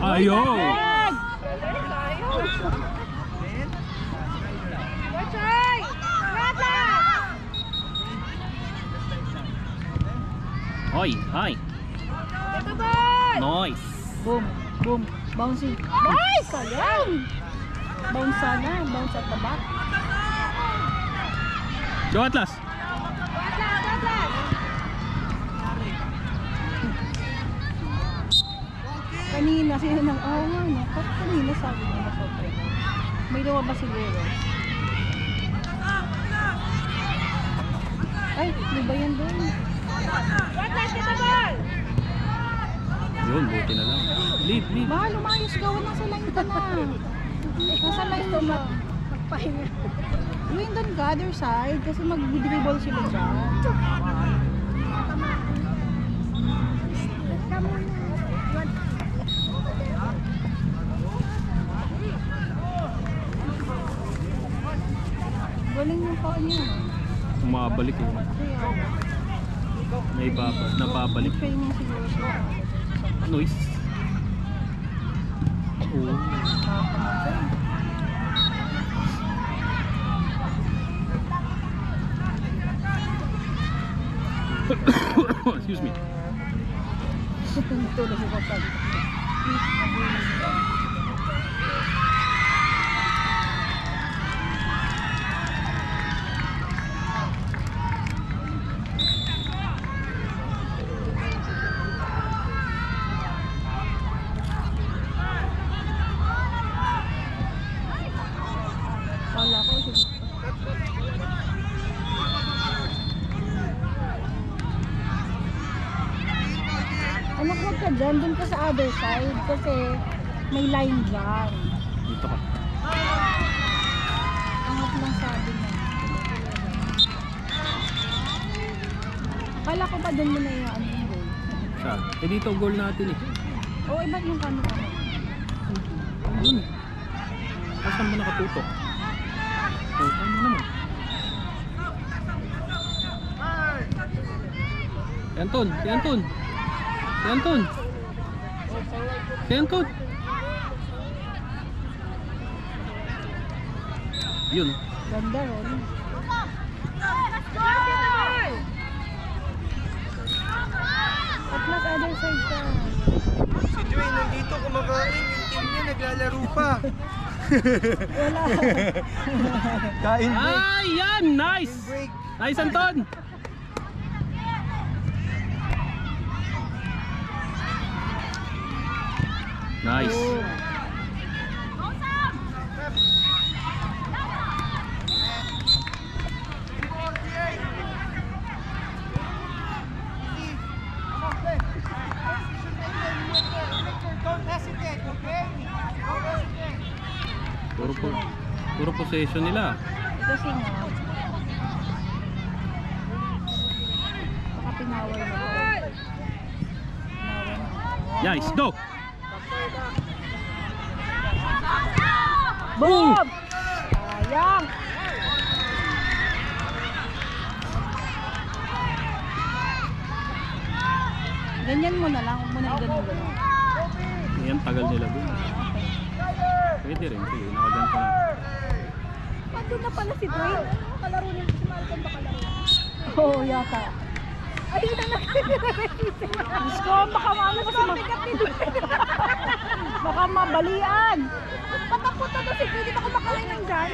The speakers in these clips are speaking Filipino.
Ayun! Hoy, hi! Nice! Boom, boom, bouncing. Nice! Sayang! Bounce sana, bounce at the back. Go Atlas! Kanina, sino nang, no? Kanina sabi niya na sobrang. May lumabas siguro. Ay, may ba yan doon? Yun, buti na lang. Lead, lead. Mahal, umayos gawa na sa line ka na. Nasa line ka na. Magpahinga. Yung doon ka, other side, kasi mag-dribble sila dyan. Galing yung paa niya. Umabalik eh. Napabalik. Training siguro siya. Noise. Oh. Excuse me. Tulog ko pa. Wala ko. Anak, huwag ka dyan. Doon ka sa other side kasi may line dyan. Dito ka. Angat lang sabi niya. Akala ko pa doon mo na yung ano yung goal. Saan? Eh dito goal natin eh. Oo, iba't yung kano. Yun. Saan mo nakatutok? Oh, tama naman. Si Anton, si Anton. Si Anton. Si Anton. Yun. Ganda ron. At last other side ka. Si Joy nandito kumakain, yung team niya naglalaro pa. Wala. Kain break. Ah, yan! Nice! Break. Nice, Anton! Nice. Oh. Don't hesitate, okay? Don't hesitate. Puro possession nila. Kasi nga. Baka pinawal na. Nice, go! Boom! Sayang! Ganyan mo na lang, huwag mo na ganun-ganun. Yan, tagal nila dun. Pwede rin, sige, nakaganto na. Andun na pala si Dwayne. Kalaro niya si Malcolm ba kalaro? Oo, yata. Ayun na Diyos ko, baka maano kasi baka mabalian. Patapunta na si Dwayne, baka makalain ng dyan.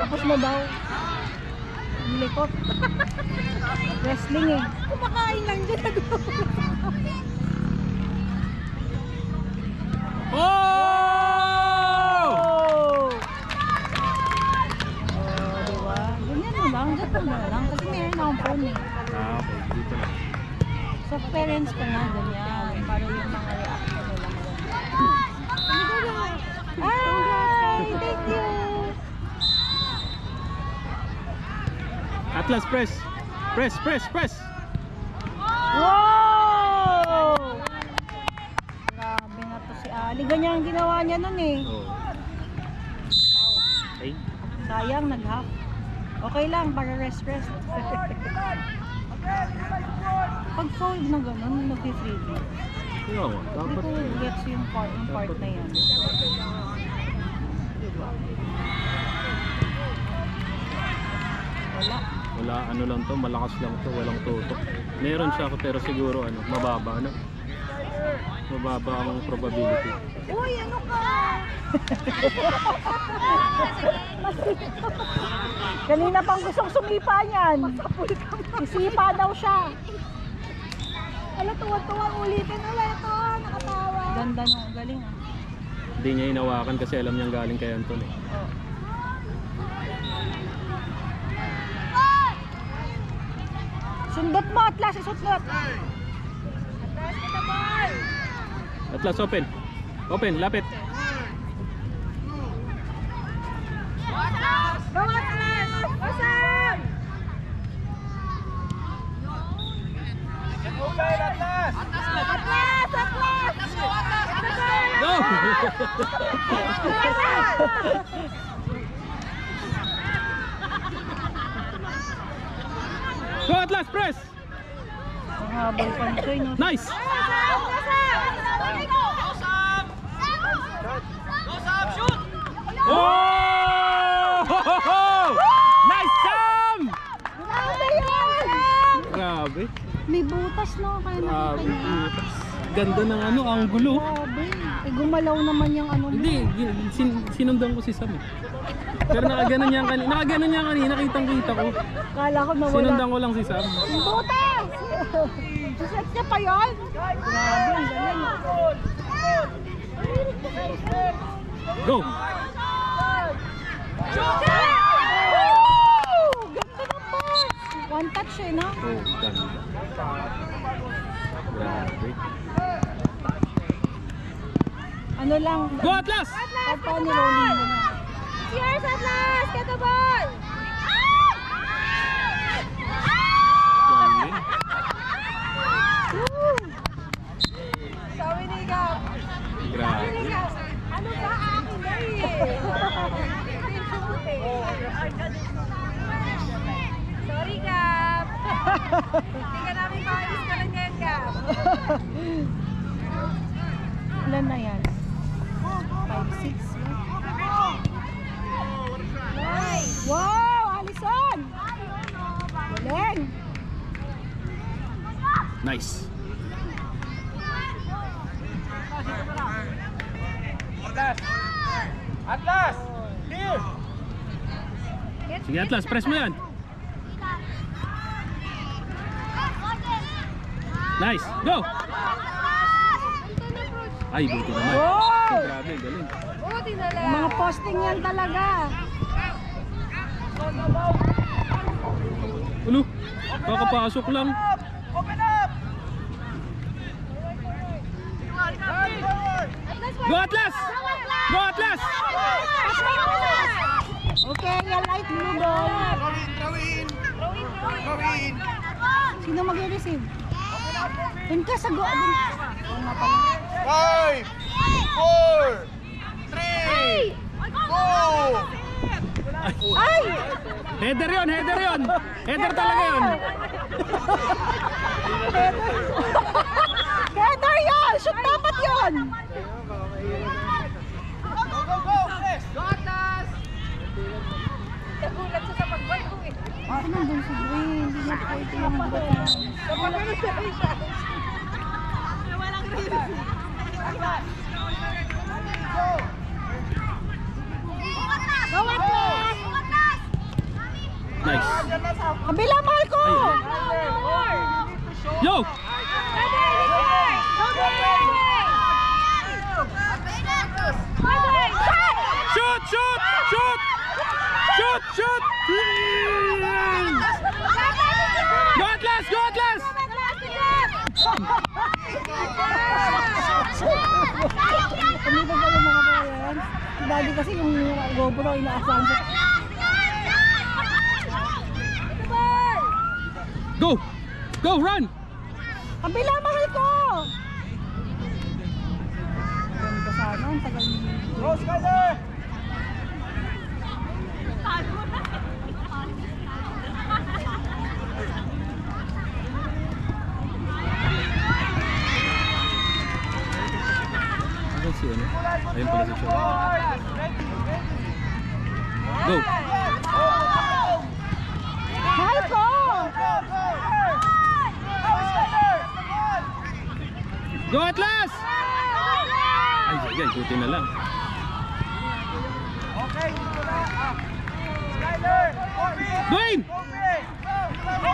Tapos mo daw. Nilikot. Wrestling eh. Kumakain lang dyan. Oh! Diba? Ganyan mo lang, ganyan mo lang. Kasi meron akong phone eh. Ah, okay, dito lang. Sa parents ko na ganyan. Para yung mga reaction nila maganda. Hi! Thank you! Atlas, press! Press, press, press! Wow! Grabe na to si Ali. Ganyan ang ginawa niya nun eh. Oh. Ay, Sayang, nag-half. Okay lang, para rest-rest. Pag fold na gano'n, nag-freebie. Kaya nga, Hindi dapat. ko gets yung part na yan. Wala. Wala, ano lang to, malakas lang to, walang tutok. Meron siya pero siguro ano, mababa ano. Mababa ang probability. Uy, ano ka? Kanina pang gustong sumipa niyan. Isipa daw siya. Ala, tuwa-tuwa ulitin ulit ito. Nakatawa. Ganda no, galing ah. Hindi niya hinawakan kasi alam niyang galing kay Anton eh. Sundot mo, Atlas, isundot. Atlas, open. Open, lapit. Go, Atlas! Awesome! Atlas! Atlas! Atlas! Go! Go Atlas, press! Ang habol pa nito, no? Nice! Oh! Nice Sam! Grabe. May butas no, kaya Grabe. nakita niyo. Butas. Ganda ng ano, anggulo. Grabe. Eh, gumalaw naman yung ano mo. Hindi, sinundan ko si Sam eh. Pero nakaganon niya kanina, kitang-kita ko. Kala ko nawala. Sinundan ko lang si Sam. Yung butas! Suset niya pa yun? Grabe, ang galing. Go! Ganda ng pass! One touch eh, no? Oh, ganda. Grabe. Ano lang, Go Atlas! pagka ni Rolling mo na. Cheers, Atlas! Get the ball! Galing. Sabi ni Gab. Grabe. Ano ba akin na eh? Sorry, Gab. Hindi ka namin makainis ka lang ngayon, Gab. Ilan na yan? 5, 6. Nice! Wow! Alison! Galing! Nice. Atlas! Atlas! Clear! Sige Atlas, press mo yan. Nice. Go! Ay, buti naman. Wow! Grabe, galing. Buti na lang. Mga posting yan talaga. Ulo, kakapasok lang. Open up! Go Atlas! Go Atlas! Okay, yung light blue ball. Gawin! Sino mag-receive? Dun ka sa go. Dun. Oo nga pala. 5, 4, 3, go! Ay! Header yun, header yun. Header talaga yun. Header yun! Shoot dapat yun! Nagulat siya sa pagbato eh. Ako nandun si Dwayne. Hindi na pwede yung bata. Nagulat siya siya. Walang reason. Go Atlas! Nice. Kabila, mahal ko! Yo! Shoot! Shoot! Shoot! Shoot! Shoot! Go Atlas! Go Atlas! Kami pa pala mga kayan. Si Daddy kasi yung GoPro inaasahan siya. Go! Go! Run! Kabila, mahal ko! Ganda sana, ang tagal niyo. Go, Skyler! si Choi. Go! Marco! Go Atlas! Ay, buti na lang. Dwayne!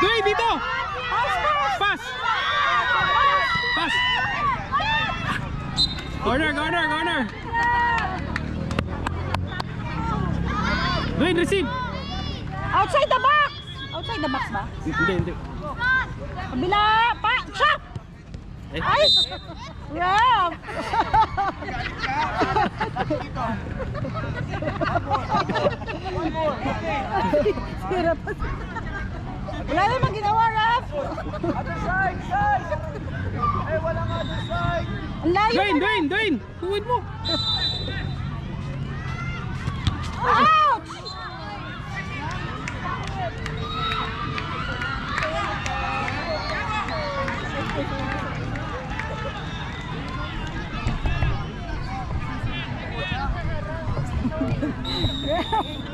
Dwayne, dito! Pass! Pass! Corner! Dwayne, receive! Outside the box! Outside the box ba? Hindi. Kabila! Pa! Shot! Eh, Ay! Rob! Sira pa. Wala namang ginawa, Raf! Ang layo Dwayne! Kuwin mo! Ouch!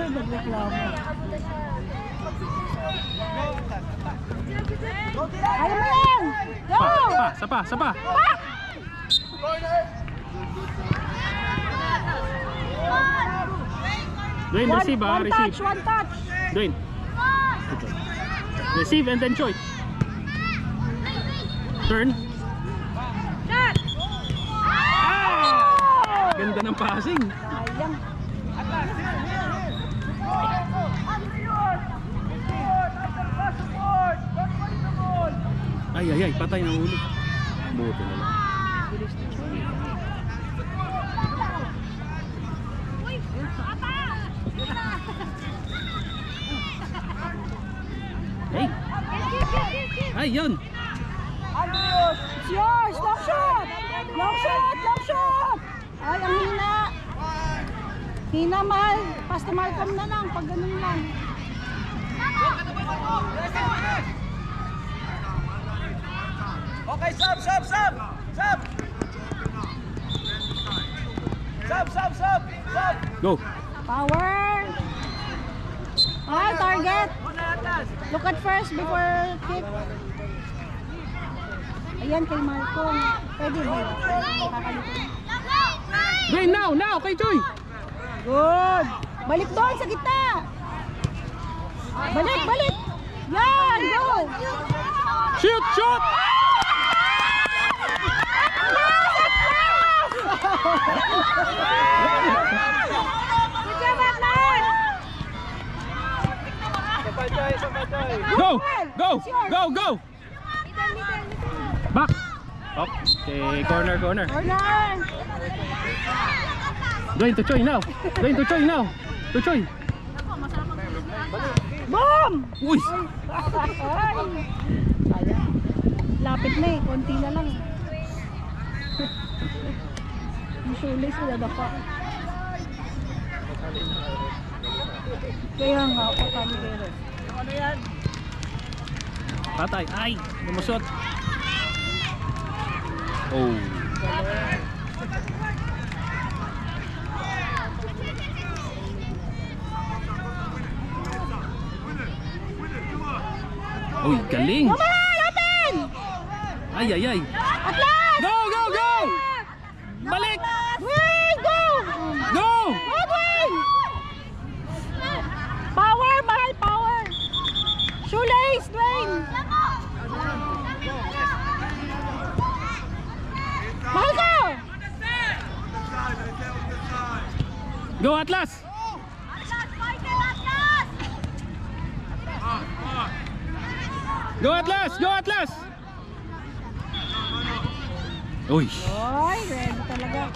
Nagreklamo. Kaya mo yan! Go! Sapa! Dwayne, receive ah, receive. One touch! Dwayne. Receive and then Choi. Turn. Ah! Ganda ng passing. Sayang. Ay, patay na ulo. Buti na lang. Hey! Ay, yun! It's yours! Long shot! Long shot! Ay, ang hina! Hina, mahal. Pass to Malcolm na lang. Pag ganun lang. Okay, sub! Sub! Go! Power! Ay, target! Look at first before kick. Ayan kay Malcolm. Pwede ba? Kakalitin. Dwayne, now! Kay Choi! Good! Balik doon sa gitna! Balik! Yan! Go! Shoot! Go! Back! Okay, corner. Corner! Dwayne to Choi now! To Choi! Boom! Uy! Ay! Sayang. Lapit na eh. Konti na lang. Yung shoelace mo nadapa. Kaya nga, patali kayo. Ano yan? Patay! Ay! Lumusot! Oh! Uy, galing! Come on! Open! Ay! Atlas! Go! Balik! Wait! Go! Go! Dwayne! Power! Mahal power! Shoelace! Dwayne! Mahal ko! Go Atlas! Go Atlas! Uy! Ay, ready talaga.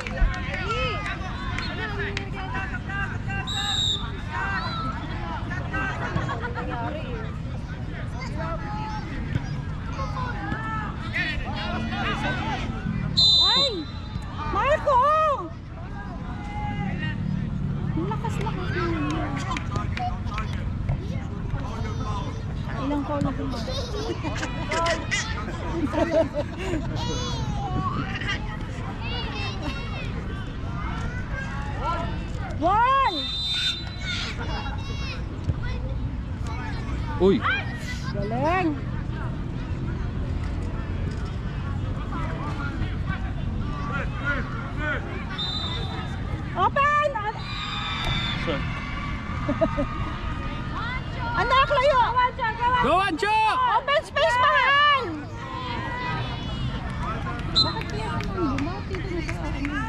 Ay! Marco! Ang lakas-lakas mo. Ilang call na po ba? One! Uy! Galing! Open! Anak, layo! Go, Ancho! Open space, mahal! Bakit kaya naman bumati doon sa ano?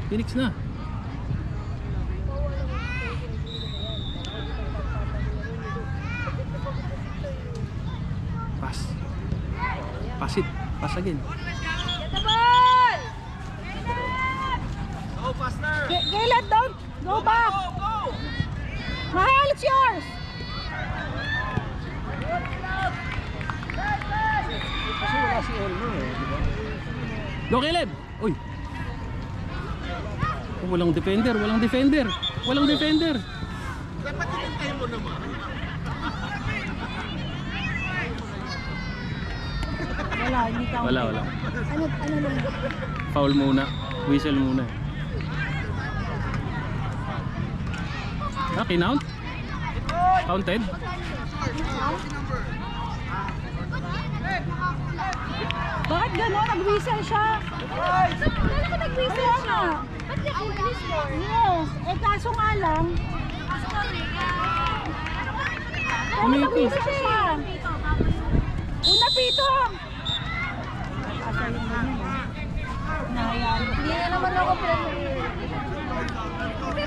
Phoenix na. Pass it. Pass again. Get the ball! Go, faster! Caleb, don't go back! Mahal, it's yours! Kasi wala si Elmer eh, di ba? Go, Caleb! Uy! Oh, walang defender. Dapat tinantayin mo naman. Wala, hindi ka. Wala. Ano lang? Foul muna. Whistle muna. Kinount? Counted? Bakit gano'n? Nag-whistle siya. Kailan ka nag-whistle Kaya siya? nga. Ba't niya kung score? Yes. Kaso nga lang, kung Umiti. nag-whistle siya. Una pito. Asa yung ganyan eh. Nahayaan. Hindi na naman ako pero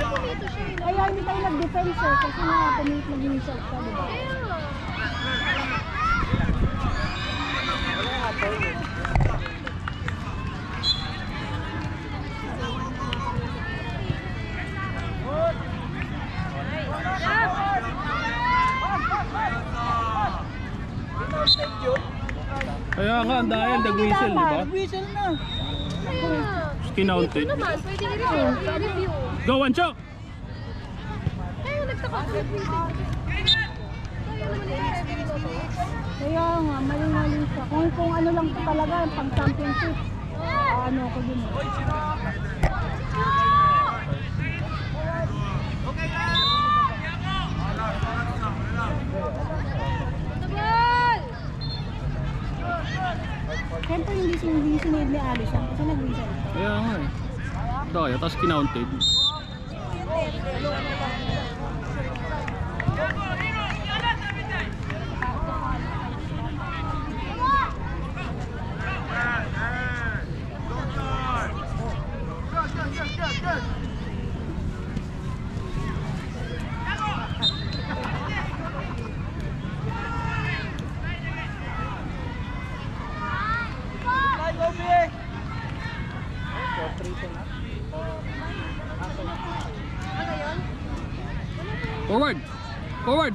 pumito siya eh. Kaya hindi tayo nag-defense eh. Kasi nga nag-whistle ka, diba? Kaya nga, ang dahil nag-whistle, di ba? Nag-whistle na. Kinounted. Ito naman, pwede i-review. Go, Ancho! Kaya nagtaka ko nag-whistle. Kaya naman i-review. Kaya nga, maling-maling siya. Kung ano lang po talaga, pang championship. Ano ko dun eh. Tagal! Siyempre hindi sinid ni Alison kasi nag-whistle. Kaya nga eh. Daya, tapos kinounted.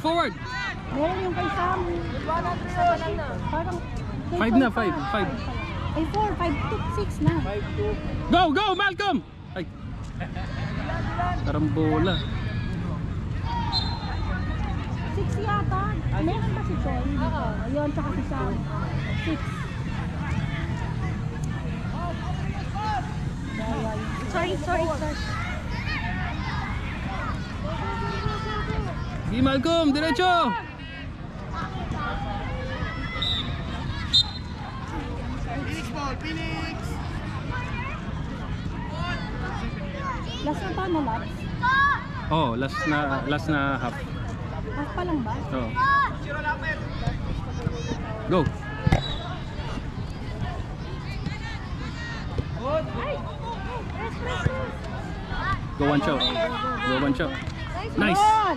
Forward! Meron yung kay Sam. Parang... 5 na, 5. Ay, 4, 5, 6 na. Go, Malcolm! Ay. Karambola. 6 yata. Meron ba si Chon? Ayun, tsaka si Sam. 6. Sorry. Sige, Malcolm, diretso! Phoenix! Last na pa na laps. Oh, last na half. Half pa lang ba? Oh. Go. Go, Ancho. Nice. Yun!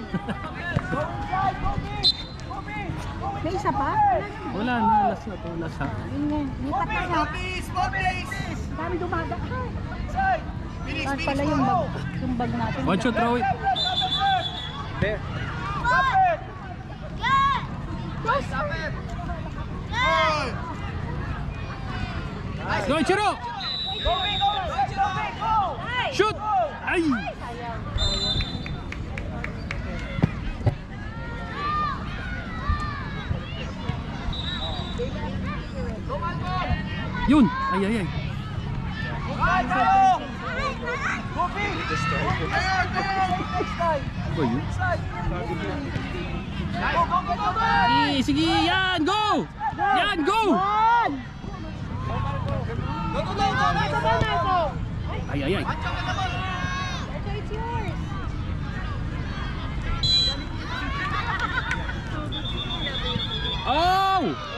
May isa pa? Wala na, last na to, last half. Yun nga, lipat na siya. Dami dumaga. Phoenix, Ah, pala yung bag natin. Ancho, throw it. There. Go, Chiro! Shoot! Ay! Yun! Ay! ba yun? Sige, sige, yan, go! Yan, go! Yan! Ay, ay, ay. Ito, it's yours. Oh!